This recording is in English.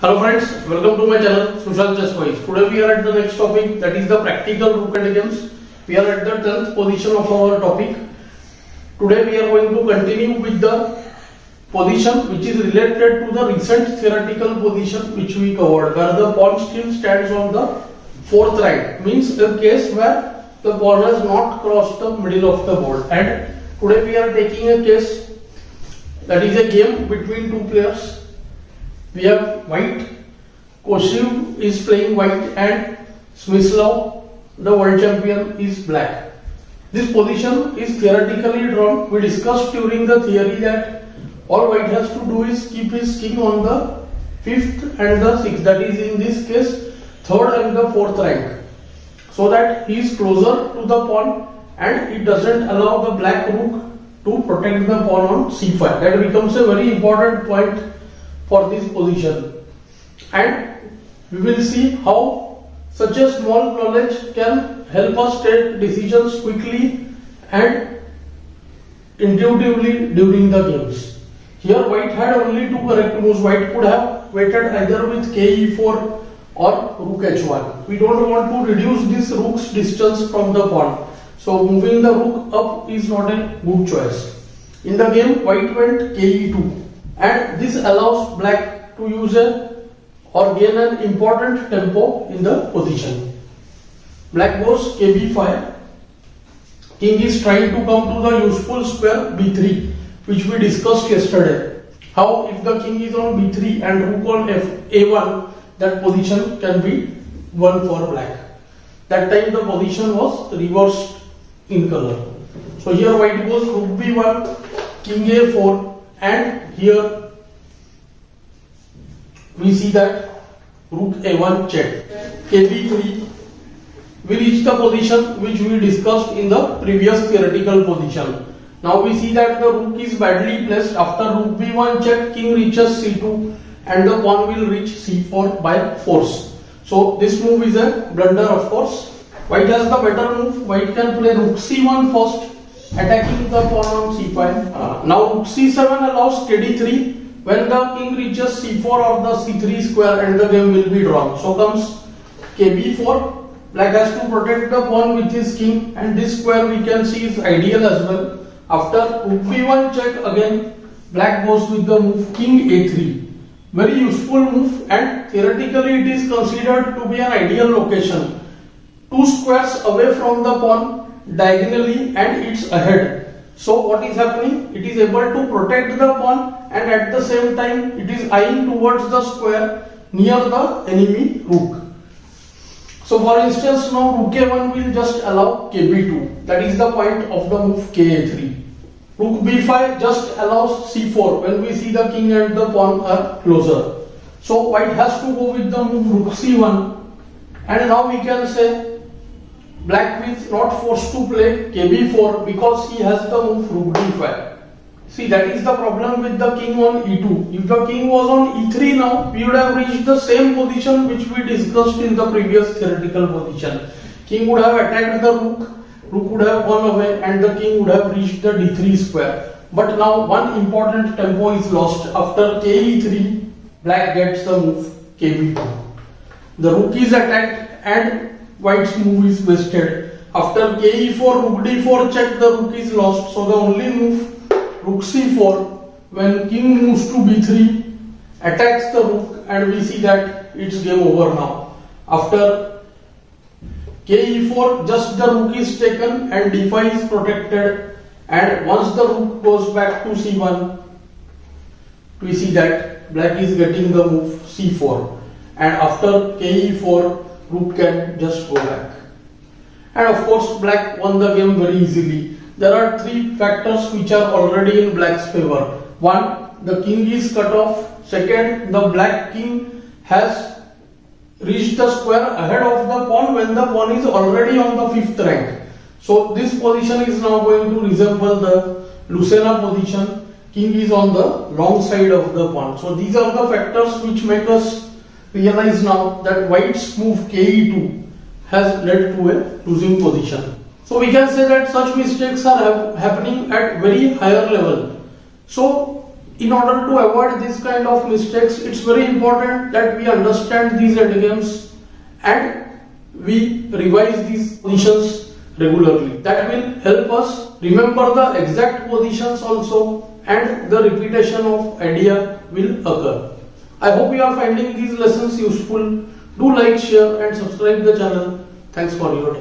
Hello friends, welcome to my channel Sushant VS Smyslov. Today we are at the next topic, that is the practical Rook Endgames. We are at the 10th position of our topic. Today we are going to continue with the position which is related to the recent theoretical position which we covered, where the pawn still stands on the 4th rank, means a case where the pawn has not crossed the middle of the board. And today we are taking a case that is a game between two players. We have white, Kochiev is playing white, and Smyslov, the world champion, is black. This position is theoretically drawn. We discussed during the theory that all white has to do is keep his king on the 5th and the 6th, that is in this case 3rd and the 4th rank, so that he is closer to the pawn and it doesn't allow the black rook to protect the pawn on c5. That becomes a very important point for this position, and we will see how such a small knowledge can help us take decisions quickly and intuitively during the games. Here white had only two correct moves. White could have waited either with ke4 or rook h1. We don't want to reduce this rook's distance from the pawn, so moving the rook up is not a good choice. In the game white went ke2, and this allows black to use or gain an important tempo in the position. Black goes kb5. King is trying to come to the useful square b3, which we discussed yesterday. How if the king is on b3 and rook on a1, that position can be won for black. That time the position was reversed in color. So here white goes rook b1, king a4, and here we see that rook a1 check, kb3. We reach the position which we discussed in the previous theoretical position. Now we see that the rook is badly placed. After rook b1 check, king reaches c2 and the pawn will reach c4 by force. So this move is a blunder, of course. White has the better move. White can play rook c1 first, attacking the pawn on c5. Now rook c7 allows kd3. When the king reaches c4 or the c3 square, and the game will be drawn. So comes kb4. Black has to protect the pawn with his king, and this square we can see is ideal as well. After rook b1 check, again black goes with the move king a3. Very useful move, and theoretically it is considered to be an ideal location. Two squares away from the pawn diagonally and it's ahead. So what is happening? It is able to protect the pawn, and at the same time it is eyeing towards the square near the enemy rook. So for instance, now rook a1 will just allow kb2. That is the point of the move ka3. Rook b5 just allows c4 when we see the king and the pawn are closer. So white has to go with the move rook c1, and now we can say black is not forced to play kb4 because he has the move rook d5. See, that is the problem with the king on e2. If the king was on e3 now, we would have reached the same position which we discussed in the previous theoretical position. King would have attacked the rook, rook would have gone away, and the king would have reached the d3 square. But now one important tempo is lost. After ke3, black gets the move kb2. The rook is attacked and white's move is wasted. After ke4, rook d4 check, the rook is lost. So the only move, rook c4, when king moves to b3, attacks the rook, and we see that it's game over now. After ke4, just the rook is taken and d5 is protected, and once the rook goes back to c1, we see that black is getting the move c4, and after ke4, rook can just go back. And of course black won the game very easily. There are three factors which are already in black's favor. One, the king is cut off. Second, the black king has reached the square ahead of the pawn when the pawn is already on the 5th rank. So this position is now going to resemble the Lucena position. King is on the long side of the pawn. So these are the factors which make us realize now that white's move ke2 has led to a losing position. So we can say that such mistakes are happening at very higher level. So In order to avoid this kind of mistakes, it's very important that we understand these endgames and we revise these positions regularly. That will help us remember the exact positions also, and the repetition of idea will occur. I hope you are finding these lessons useful. Do like, share and subscribe the channel. Thanks for your time.